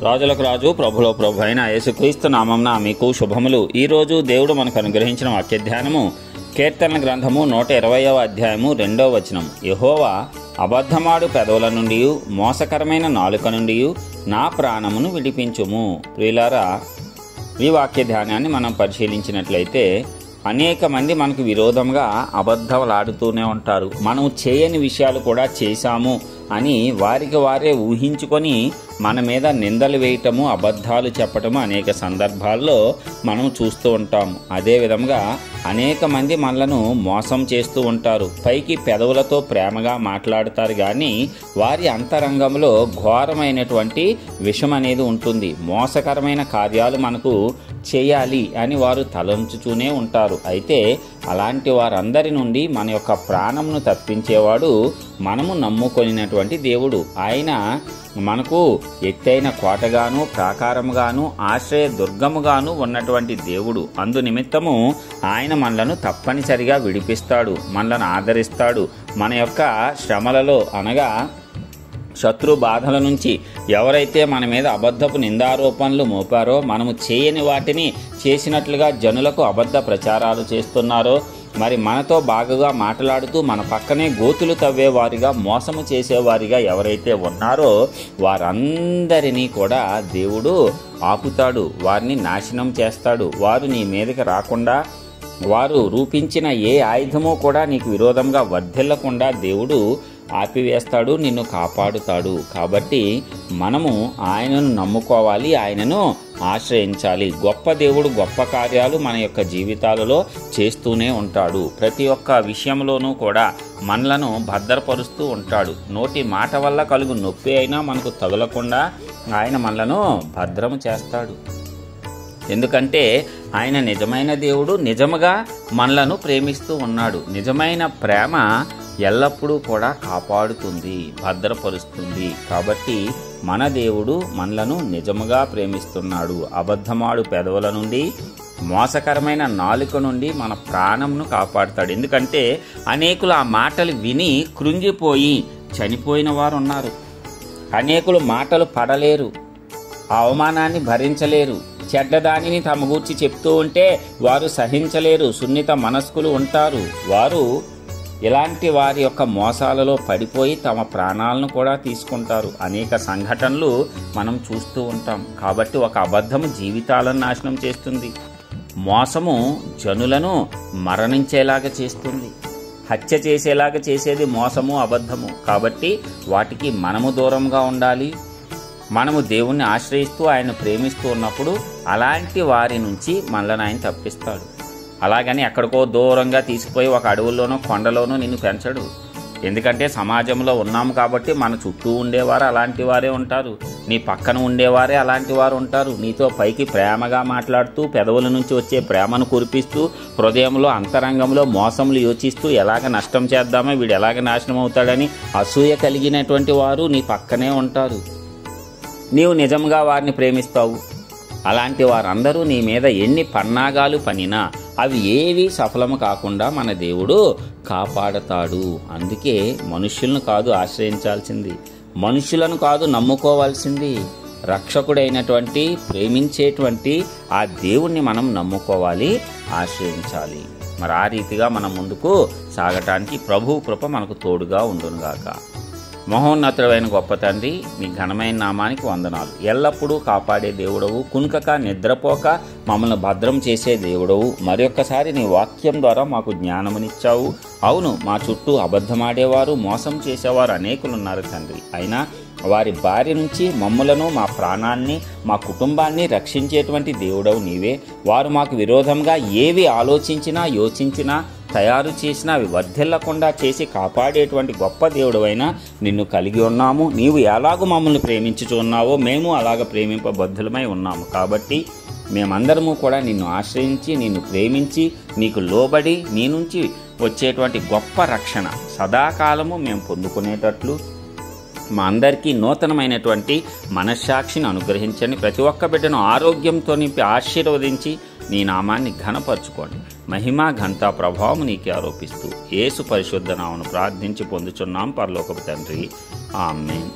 రాజులకు రాజు ప్రభులో ప్రభు అయిన యేసుక్రీస్తు నామమున మీకు శుభములు. ఈరోజు దేవుడు మనకు అనుగ్రహించిన వాక్య ధ్యానము కీర్తనల గ్రంథము 120వ అధ్యాయము 2వ వచనం. యెహోవా అబద్ధమాడు పెదవుల నుండి మోసకరమైన నాలుక నుండి నా ప్రాణమును విడిపించుము. ప్రియులారా, ఈ వాక్య ధ్యానాన్ని మనం పరిశీలించినట్లయితే అనేక మంది మనకు విరోధంగా అబద్ధాలాడుతూనే ఉంటారు. మనం చేయని విషయాలు కూడా చేశాము అని వారికి వారే ఊహించుకొని మన మీద నిందలు వేయటము, అబద్ధాలు చెప్పటము అనేక సందర్భాల్లో మనం చూస్తూ ఉంటాము. అదేవిధంగా అనేక మంది మనలను మోసం చేస్తూ ఉంటారు. పైకి పెదవులతో ప్రేమగా మాట్లాడతారు కానీ వారి అంతరంగంలో ఘోరమైనటువంటి విషం అనేది ఉంటుంది. మోసకరమైన కార్యాలు మనకు చేయాలి అని వారు తలంచుతూనే ఉంటారు. అయితే అలాంటి వారందరి నుండి మన యొక్క ప్రాణమును తప్పించేవాడు మనము నమ్ముకొనినటువంటి దేవుడు. ఆయన మనకు ఎత్తైన కోటగాను, ప్రాకారముగాను, ఆశ్రయ దుర్గముగాను ఉన్నటువంటి దేవుడు. అందు నిమిత్తము ఆయన మనలను తప్పనిసరిగా విడిపిస్తాడు, మనలను ఆదరిస్తాడు. మన యొక్క శ్రమలలో అనగా శత్రు బాధల నుంచి ఎవరైతే మన మీద అబద్ధపు నిందారోపణలు మోపారో, మనము చేయని వాటిని చేసినట్లుగా జనులకు అబద్ధ ప్రచారాలు చేస్తున్నారో, మరి మనతో బాగుగా మాట్లాడుతూ మన పక్కనే గోతులు తవ్వేవారిగా, మోసము చేసేవారిగా ఎవరైతే ఉన్నారో వారందరినీ కూడా దేవుడు ఆపుతాడు, వారిని నాశనం చేస్తాడు. వారు నీ మీదకి రాకుండా, వారు రూపించిన ఏ ఆయుధమో కూడా నీకు విరోధంగా వర్ధిల్లకుండా దేవుడు ఆపివేస్తాడు, నిన్ను కాపాడుతాడు. కాబట్టి మనము ఆయనను నమ్ముకోవాలి, ఆయనను ఆశ్రయించాలి. గొప్ప దేవుడు గొప్ప కార్యాలు మన యొక్క జీవితాలలో చేస్తూనే ఉంటాడు. ప్రతి ఒక్క విషయంలోనూ కూడా మనలను భద్రపరుస్తూ ఉంటాడు. నోటి మాట వల్ల కలుగు నొప్పి అయినా మనకు తగులకుండా ఆయన మనలను భద్రము చేస్తాడు. ఎందుకంటే ఆయన నిజమైన దేవుడు, నిజముగా మనలను ప్రేమిస్తూ ఉన్నాడు. నిజమైన ప్రేమ ఎల్లప్పుడూ కూడా కాపాడుతుంది, భద్రపరుస్తుంది. కాబట్టి మన దేవుడు మనలను నిజముగా ప్రేమిస్తున్నాడు. అబద్ధమాడు పెదవుల నుండి, మోసకరమైన నాలుక నుండి మన ప్రాణమును కాపాడుతాడు. ఎందుకంటే అనేకులు ఆ మాటలు విని కృంగిపోయి చనిపోయిన వారు ఉన్నారు. అనేకులు మాటలు పడలేరు, ఆ అవమానాన్ని భరించలేరు. చెడ్డదానిని తమ గూర్చి చెప్తూ ఉంటే వారు సహించలేరు. సున్నిత మనస్కులు ఉంటారు. వారు ఇలాంటి వారి యొక్క మోసాలలో పడిపోయి తమ ప్రాణాలను కూడా తీసుకుంటారు. అనేక సంఘటనలు మనం చూస్తూ ఉంటాం. కాబట్టి ఒక అబద్ధము జీవితాలను నాశనం చేస్తుంది. మోసము జనులను మరణించేలాగా చేస్తుంది. హత్య చేసేలాగా చేసేది మోసము, అబద్ధము. కాబట్టి వాటికి మనము దూరంగా ఉండాలి. మనము దేవుణ్ణి ఆశ్రయిస్తూ ఆయన ప్రేమిస్తూ ఉన్నప్పుడు అలాంటి వారి నుంచి మనల్ని ఆయన తప్పిస్తాడు. అలాగని ఎక్కడికో దూరంగా తీసుకుపోయి ఒక అడవుల్లోనో కొండలోనో నిన్ను పెంచడు. ఎందుకంటే సమాజంలో ఉన్నాము కాబట్టి మన చుట్టూ ఉండేవారు అలాంటి వారే ఉంటారు. నీ పక్కన ఉండేవారే అలాంటి వారు ఉంటారు. నీతో పైకి ప్రేమగా మాట్లాడుతూ, పెదవుల నుంచి వచ్చే ప్రేమను కురిపిస్తూ, హృదయంలో అంతరంగంలో మోసములు యోచిస్తూ ఎలాగ నష్టం చేద్దామో, వీడు ఎలాగ నాశనం అవుతాడని అసూయ కలిగినటువంటి వారు నీ పక్కనే ఉంటారు. నీవు నిజంగా వారిని ప్రేమిస్తావు. అలాంటి వారందరూ నీ మీద ఎన్ని పన్నాగాలు పనినా అవి ఏవి సఫలము కాకుండా మన దేవుడు కాపాడతాడు. అందుకే మనుష్యులను కాదు ఆశ్రయించాల్సింది, మనుష్యులను కాదు నమ్ముకోవాల్సింది, రక్షకుడైనటువంటి ప్రేమించేటువంటి ఆ దేవుణ్ణి మనం నమ్ముకోవాలి, ఆశ్రయించాలి. మరి ఆ రీతిగా మనం ముందుకు సాగటానికి ప్రభువు కృప మనకు తోడుగా ఉండునుగాక. మహోన్నతుడైన గొప్ప తండ్రి, మీ ఘనమైన నామానికి వందనాలు. ఎల్లప్పుడూ కాపాడే దేవుడవు, కునుకక నిద్రపోక మమ్మల్ని భద్రం చేసే దేవుడవు. మరొక్కసారి నీ వాక్యం ద్వారా మాకు జ్ఞానమునిచ్చావు. అవును, మా చుట్టూ అబద్ధమాడేవారు, మోసం చేసేవారు అనేకులున్నారు తండ్రి. అయినా వారి బారి నుంచి మమ్ములను, మా ప్రాణాన్ని, మా కుటుంబాన్ని రక్షించేటువంటి దేవుడవు నీవే. వారు మాకు విరోధంగా ఏవి ఆలోచించినా, యోచించినా, తయారు చేసినా అవి వర్ధిల్లకుండా చేసి కాపాడేటువంటి గొప్ప దేవుడవైనా నిన్ను కలిగి ఉన్నాము. నీవు ఎలాగూ మమ్మల్ని ప్రేమించుచున్నావో మేము అలాగ ప్రేమింపబద్ధులమై ఉన్నాము. కాబట్టి మేమందరము కూడా నిన్ను ఆశ్రయించి, నిన్ను ప్రేమించి, నీకు లోబడి నీ నుంచి వచ్చేటువంటి గొప్ప రక్షణ సదాకాలము మేము పొందుకునేటట్లు మా అందరికీ నూతనమైనటువంటి మనశ్శాక్షిని అనుగ్రహించండి. ప్రతి ఒక్క బిడ్డను ఆరోగ్యంతో నింపి ఆశీర్వదించి నీ నామాన్ని ఘనపరచుకోండి. మహిమ ఘనత ప్రభావం నీకే ఆరోపిస్తూ యేసు పరిశుద్ధ నామమున ప్రార్థించి పొందుచున్నాం పరలోకపు తండ్రి. ఆమేన్.